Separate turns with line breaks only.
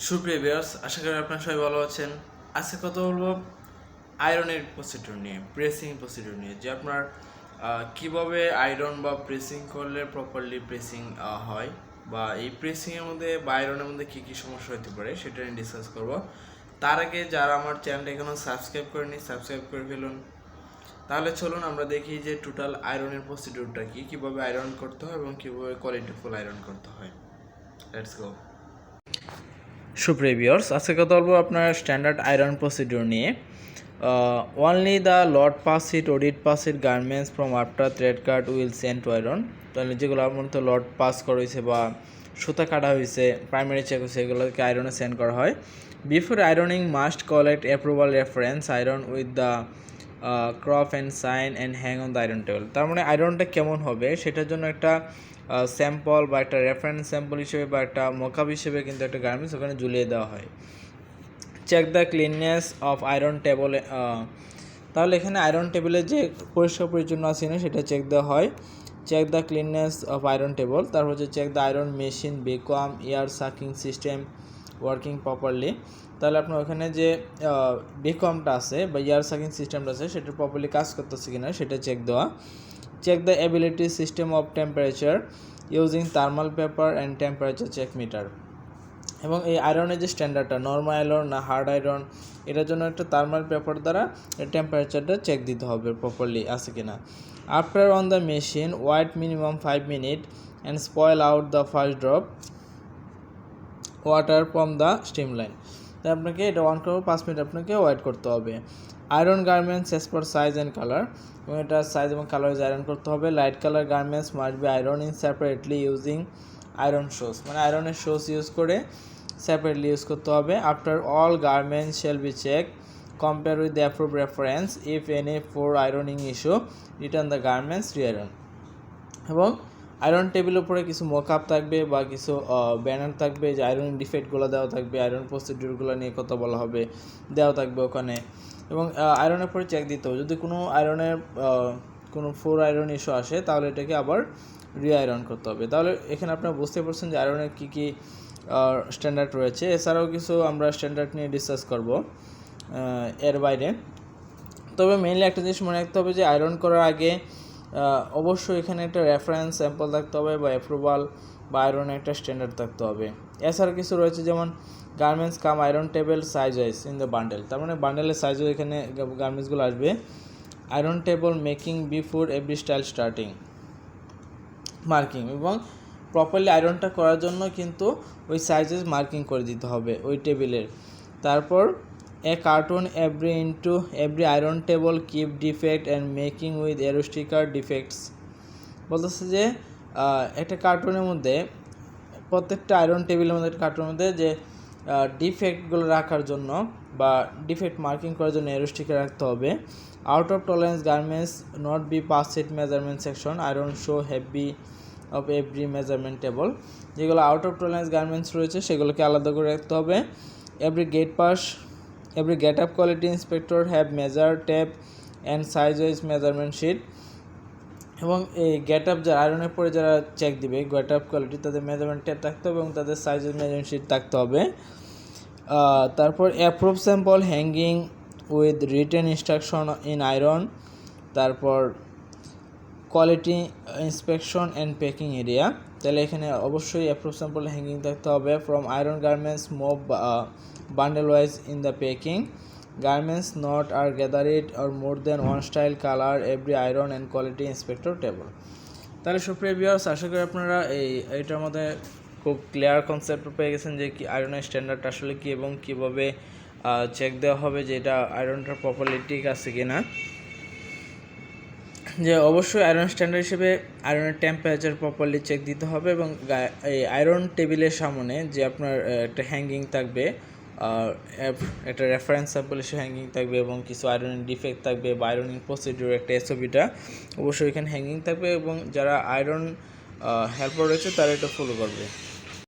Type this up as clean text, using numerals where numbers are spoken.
সুপ্রিয় ভিউয়ার্স, আশা করি আপনারা সবাই ভালো আছেন। আজকে কথা বলবো আয়রনের প্রসিডিউর নিয়ে, প্রেসিং প্রসিডিউর নিয়ে, যে আপনার কিভাবে আয়রন বা প্রেসিং করলে প্রপারলি প্রেসিং হয়, বা এই প্রেসিংয়ের মধ্যে বা আয়রনের মধ্যে কী কী সমস্যা হতে পারে সেটা নিয়ে ডিসকাস করব। তার আগে যারা আমার চ্যানেলটা এখনও সাবস্ক্রাইব করেনি, সাবস্ক্রাইব করে ফেলুন। তাহলে চলুন আমরা দেখি যে টোটাল আয়রনের প্রসিডিউরটা কী, কীভাবে আয়রন করতে হয় এবং কীভাবে কোয়ালিটিফুল আয়রন করতে হয়। Let's go. সুপ্রিয় ভিউয়ার্স, আজকে কথা বলবো আপনার স্ট্যান্ডার্ড আয়রন প্রসিডিউর নিয়ে। Only the lot pass it audit pass it garments from after thread cut will send to iron. তাহলে যেগুলো মূলত লট পাস করা হয়েছে বা সুতা কাটা হয়েছে, প্রাইমারি চেক হয়েছে, এগুলোকে আয়রনে সেন্ড করা হয়। Before ironing must collect approval reference iron with the crop and sign and hang on the iron table. তার মানে আয়রনটা কেমন হবে সেটার জন্য একটা স্যাম্পল বা একটা রেফারেন্স স্যাম্পল হিসেবে বা একটা মকআপ হিসেবে কিন্তু একটা গার্মেন্টস ওখানে ঝুলিয়ে দেওয়া হয়। Check the cleanness of iron table. তাহলে এখানে আয়রন টেবিলে যে পরিষ্কার পরিচ্ছন্ন আছে না সেটা চেক দেওয়া হয়। Check the cleanness of iron table. তারপর হচ্ছে check the iron machine vacuum air sucking system working properly. তাহলে আপনার ওখানে যে বেকওয়ামটা আছে বা এয়ার সাকিং সিস্টেমটা আছে সেটা প্রপারলি কাজ করতেছে কিনা সেটা চেক দেওয়া। Check the ability system of temperature using thermal paper and temperature check meter. এবং এই আয়রনের যে স্ট্যান্ডার্ডটা, নর্মাল আয়রন না হার্ড আয়রন, এটার জন্য একটা থার্মাল পেপার দ্বারা টেম্পারেচারটা চেক দিতে হবে প্রপারলি আছে কিনা। After on the machine weight minimum 5 minute and spoil out the first drop water from the steam line. তাই আপনাকে এটা অন করার 5 মিনিট আপনাকে ওয়েট করতে হবে। Iron garments as per size and colour, এবং এটা সাইজ এবং কালার আয়রন করতে হবে। Light colour garments must be iron in separately using iron shoes, মানে আয়রনের শোস ইউজ করে সেপারেটলি ইউজ করতে হবে। After all garments shall be check compare with the approve reference if any for ironing issue return the garments re-iron. এবং আয়রন টেবিলের উপরে কিছু মকআপ থাকবে বা কিছু ব্যানার থাকবে, যে আয়রন ডিফেক্টগুলো দেওয়া থাকবে, আয়রন প্রসিডিউরগুলো নিয়ে কথা বলা হবে, দেওয়া থাকবে ওখানে। এবং আয়রনের পরে চেক দিতে হবে, যদি কোনো আয়রনের কোনো ফোর আয়রন ইস্যু আসে তাহলে এটাকে আবার রি-আয়রন করতে হবে। তাহলে এখানে আপনারা বুঝতে পারছেন যে আয়রনের কী কী স্ট্যান্ডার্ড রয়েছে। এছাড়াও কিছু আমরা স্ট্যান্ডার্ড নিয়ে ডিসকাস করব এর বাইরে। তবে মেইনলি একটা জিনিস মনে রাখতে হবে যে আয়রন করার আগে অবশ্যই এখানে একটা রেফারেন্স স্যাম্পল থাকতে হবে বা অ্যাপ্রুভাল বা আয়রনের একটা স্ট্যান্ডার্ড থাকতে হবে। এছাড়া কিছু রয়েছে যেমন garments come iron table size wise in the bundle. তার মানে বান্ডেলের সাইজও এখানে গার্মেন্টসগুলো আসবে। Iron table making before every style starting marking, এবং প্রপারলি আয়রনটা করার জন্য কিন্তু ওই সাইজেস মার্কিং করে দিতে হবে ওই টেবিলের। তারপর a cartoon every iron table keep defect and making with arrow sticker defects. বলতেছে যে একটা কার্টুনের মধ্যে, প্রত্যেকটা আয়রন টেবিলের মধ্যে একটা কার্টুনের মধ্যে যে ডিফেক্টগুলো রাখার জন্য বা ডিফেক্ট মার্কিং করার জন্য এরো স্টিকার রাখতে হবে। Out of tolerance garments not be pass it measurement section iron show heavy of every measurement table. যেগুলো আউট অফ টলারেন্স গার্মেন্টস রয়েছে সেগুলোকে আলাদা করে রাখতে হবে। Every get up quality inspector have measure tape and size wise measurement sheet. এবং এই get up যারা আয়রনের পরে যারা চেক দিবে গেট আপ কোয়ালিটি, তাদের মেজারমেন্ট টেপ থাকতে হবে এবং তাদের সাইজ ওয়াইজ মেজারমেন্ট শিট থাকতে হবে। তারপর approve sample hanging with written instruction in iron. তারপর quality inspection and packing area. তাহলে এখানে অবশ্যই অ্যাপ্রুভ স্যাম্পল হ্যাঙ্গিং থাকতে হবে। From iron garments move bundle wise in the packing. Garments not are gathered or more than one style colour every iron and quality inspector table. তাহলে সুপ্রিয় viewers, আশা করি আপনারা এইটার মধ্যে খুব ক্লিয়ার কনসেপ্ট পেয়ে গেছেন যে কি আয়রনের স্ট্যান্ডার্ড আসলে কী এবং কীভাবে চেক দেওয়া হবে যে এটা আয়রনটা প্রপারলি ঠিক আছে কি না। যে অবশ্যই আয়রন স্ট্যান্ডার্ড হিসেবে আয়রনের টেম্পারেচার প্রপারলি চেক দিতে হবে, এবং এই আয়রন টেবিলের সামনে যে আপনার একটা হ্যাঙ্গিং থাকবে, একটা রেফারেন্স স্যাম্পল হিসেবে হ্যাঙ্গিং থাকবে, এবং কিছু আয়রনিং ডিফেক্ট থাকবে বা আয়রনিং প্রসিডিউর একটা এসওপিটা অবশ্যই এখানে হ্যাঙ্গিং থাকবে, এবং যারা আয়রন হেল্পার রয়েছে তারা এটা ফলো করবে।